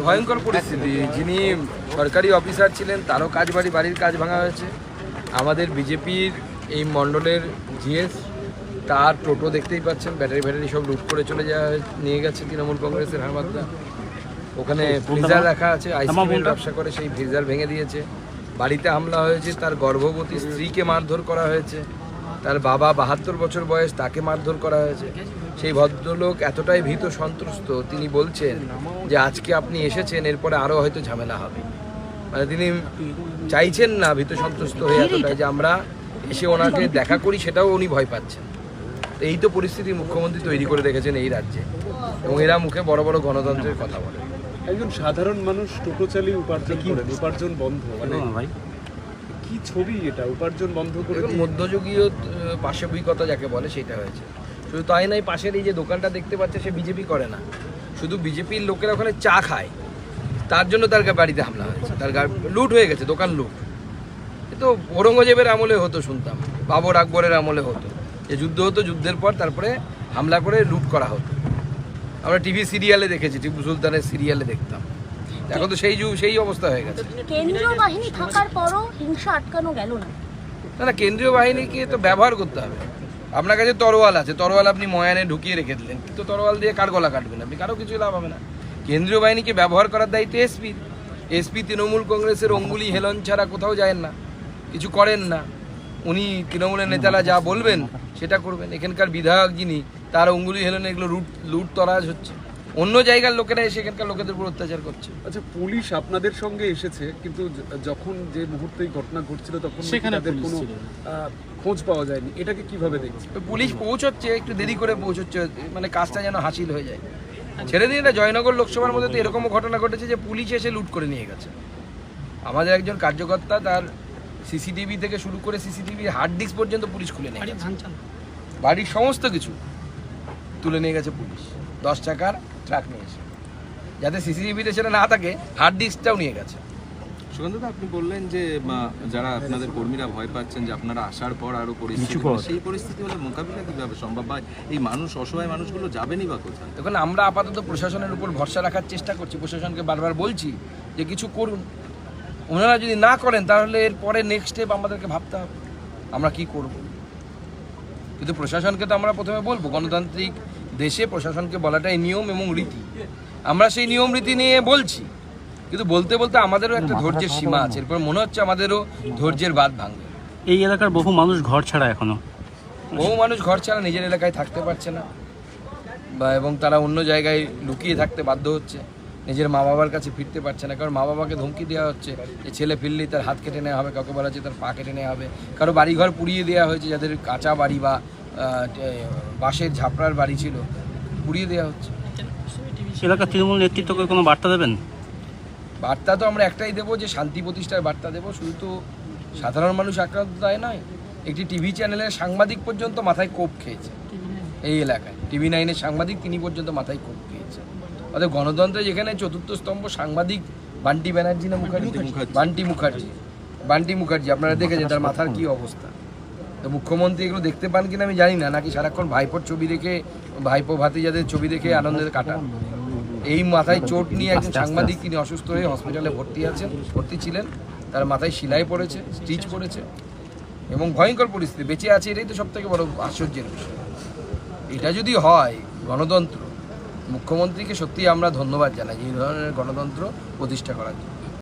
ভয়ঙ্কর পরিস্থিতি। যিনি সরকারি অফিসার ছিলেন তারও বাড়ির কাজ ভাঙা হয়েছে। আমাদের বিজেপির এই মণ্ডলের জিএস, তার টোটো দেখতেই পাচ্ছেন, ব্যাটারি সব লুট করে নিয়ে গেছে তৃণমূল কংগ্রেসের হারমাত্রা। ওখানে ফ্রিজার রাখা আছে, আইসক্রিমের ব্যবসা করে, সেই ফ্রিজার ভেঙে দিয়েছে। বাড়িতে হামলা হয়েছে, তার গর্ভবতী স্ত্রীকে মারধর করা হয়েছে, তার বাবা 72 বছর বয়স, তাকে মারধর করা হয়েছে। সেই ভদ্রলোক এতটাই ভীত সন্ত্রস্ত, তিনি বলছেন যে আজকে আপনি এসেছেন, এরপরে আরও হয়তো ঝামেলা হবে। মানে তিনি চাইছেন না, ভীত সন্ত্রস্ত হয়ে এতটাই যে আমরা এসে ওনাকে দেখা করি, সেটাও উনি ভয় পাচ্ছেন। এই তো পরিস্থিতি মুখ্যমন্ত্রী তৈরি করে রেখেছেন এই রাজ্যে, এবং এরা মুখে বড় বড় গণতন্ত্রের কথা বলে। একজন সাধারণ মানুষ টোটো চালিয়ে উপার্জন করেন, উপার্জন বন্ধ, মানে কি ছবি এটা? উপার্জন বন্ধ করে মধ্যযুগীয় পাশবিকতা যাকে বলে সেটা হয়েছে। শুধু তাই নয়, পাশের এই যে দোকানটা দেখতে পাচ্ছে, সে বিজেপি করে না, শুধু বিজেপির লোকেরা ওখানে চা খায়, তার জন্য তার বাড়িতে হামলা হয়েছে, তার লুট হয়ে গেছে, দোকান লুট। এ তো ঔরঙ্গজেবের আমলে হতো, শুনতাম বাবর আকবরের আমলে হতো, যে যুদ্ধ হতো, যুদ্ধের পর তারপরে হামলা করে লুট করা হতো। আমরা টিভি সিরিয়ালে দেখেছি, টিপু সুলতানের সিরিয়ালে দেখতাম। এখন তো সেই অবস্থা হয়ে গেছে। কেন্দ্রীয় বাহিনী থাকার পরও হিংসা আটকানো গেল না। না, কেন্দ্রীয় বাহিনীকে তো ব্যবহার করতে হবে। আপনার কাছে তরোয়াল আছে, তরোয়াল আপনি ময়ানে ঢুকিয়ে রেখে দিলেন, কিন্তু তরোয়াল দিয়ে কার গলা কাটবেন আপনি? কারো কিছু লাভ হবে না। কেন্দ্রীয় বাহিনীকে ব্যবহার করার দায়িত্ব এসপি তৃণমূল কংগ্রেসের অঙ্গুলি হেলন ছাড়া কোথাও যায় না, কিছু করেন না। উনি তৃণমূলের নেতারা যা বলবেন সেটা করবেন। এখানকার বিধায়ক যিনি, তার অঙ্গুলি হেলনে এগুলো লুট তরাজ হচ্ছে। অন্য জায়গার লোকেরা এসে এখানকার লোকেদের উপর অত্যাচার করছে। আচ্ছা, পুলিশ আপনাদের সঙ্গে এসেছে, কিন্তু যখন যে মুহূর্তে ঘটনা ঘটছিল তখন তাদের কোনো খোঁজ পাওয়া যায়নি, এটাকে কিভাবে দেখছি? পুলিশ পৌঁছচ্ছে, একটু দেরি করে পৌঁছচ্ছে, মানে কাজটা যেন হাসিল হয়ে যায়। ছেড়ে দিয়ে, এটা জয়নগর লোকসভার মধ্যে তো এরকমও ঘটনা ঘটেছে যে পুলিশ এসে লুট করে নিয়ে গেছে। আমাদের একজন কার্যকর্তা, তার সিসিটিভি থেকে শুরু করে সিসিটিভির হার্ড ডিস্ক পর্যন্ত পুলিশ খুলে নিয়ে গেছে, বাড়ির সমস্ত কিছু তুলে নিয়ে গেছে পুলিশ। 10 চাকার ট্রাক নিয়ে এসে, যাতে সিসিটিভিতে সেটা না থাকে, হার্ড ডিস্কটাও নিয়ে গেছে। সুকান্তদা, আপনি বললেন যে যারা আপনাদের কর্মীরা ভয় পাচ্ছেন যে আপনারা আসার পর আরো পরিস্থিতি, সেই পরিস্থিতি হলে মোকাবিলা কিভাবে সম্ভব? বা এই মানুষ, অসহায় মানুষগুলো যাবেনই বা কোথায়? দেখুন, আমরা আপাতত প্রশাসনের উপর ভরসা রাখার চেষ্টা করছি। প্রশাসনকে বারবার বলছি যে কিছু করুন। ওনারা যদি না করেন, তাহলে এরপরে নেক্সট স্টেপ আমাদেরকে ভাবতে হবে আমরা কি করব। কিন্তু প্রশাসনকে তো আমরা প্রথমে বলবো, গণতান্ত্রিক দেশে প্রশাসনকে বলাটাই নিয়ম এবং রীতি। আমরা সেই নিয়ম রীতি নিয়ে বলছি, কিন্তু বলতে বলতে আমাদেরও একটা ধৈর্যের সীমা আছে। এরপর মনে হচ্ছে আমাদেরও ধৈর্যের বাঁধ ভাঙবে। এই এলাকার বহু মানুষ ঘর ছাড়া, বহু মানুষ ঘর ছাড়া, নিজের এলাকায় থাকতে পারছে না, এবং তারা অন্য জায়গায় লুকিয়ে থাকতে বাধ্য হচ্ছে। নিজের মা বাবার কাছে ফিরতে পারছে না, কারণ মা বাবাকে ধমকি দেওয়া হচ্ছে যে ছেলে ফিরলেই তার হাত কেটে নেওয়া হবে, কাউকে বলা হচ্ছে তার পা কেটে নেওয়া হবে। কারো বাড়িঘর পুড়িয়ে দেওয়া হয়েছে, যাদের কাঁচা বাড়ি বা বাঁশের ঝাপড়ার বাড়ি ছিল, পুড়িয়ে দেওয়া হচ্ছে। এলাকার তৃণমূল নেতৃত্বকে কোনো বার্তা দেবেন? বার্তা তো আমরা একটাই দেবো, যে শান্তি প্রতিষ্ঠার বার্তা দেবো। শুধু তো সাধারণ মানুষ আক্রান্ত তাই নয়, একটি টিভি চ্যানেলের সাংবাদিক পর্যন্ত মাথায় কোপ খেয়েছে এই এলাকায়। TV9-এর সাংবাদিক, তিনি পর্যন্ত মাথায় কোপ খেয়েছে। অর্থাৎ গণতন্ত্রে যেখানে চতুর্থ স্তম্ভ সাংবাদিক বান্টি ব্যানার্জি না বান্টি মুখার্জি, আপনারা দেখেছেন তার মাথার কি অবস্থা। তো মুখ্যমন্ত্রী এগুলো দেখতে পান কিনা আমি জানি না, নাকি সারাক্ষণ ভাইপোর ছবি দেখে, ভাইপো ভাতিজাদের ছবি দেখে আনন্দের কাটান। এই মাথায় চোট নিয়ে একজন সাংবাদিক, তিনি অসুস্থ হয়ে হসপিটালে ভর্তি ছিলেন, তার মাথায় সেলাই পড়েছে, স্টিচ পড়েছে, এবং ভয়ঙ্কর পরিস্থিতি, বেঁচে আছে। এটাই তো সব থেকে বড় আশ্চর্যের বিষয়। এটা যদি হয় গণতন্ত্র, মুখ্যমন্ত্রীকে সত্যি আমরা ধন্যবাদ জানাই এই ধরনের গণতন্ত্র প্রতিষ্ঠা করার জন্য।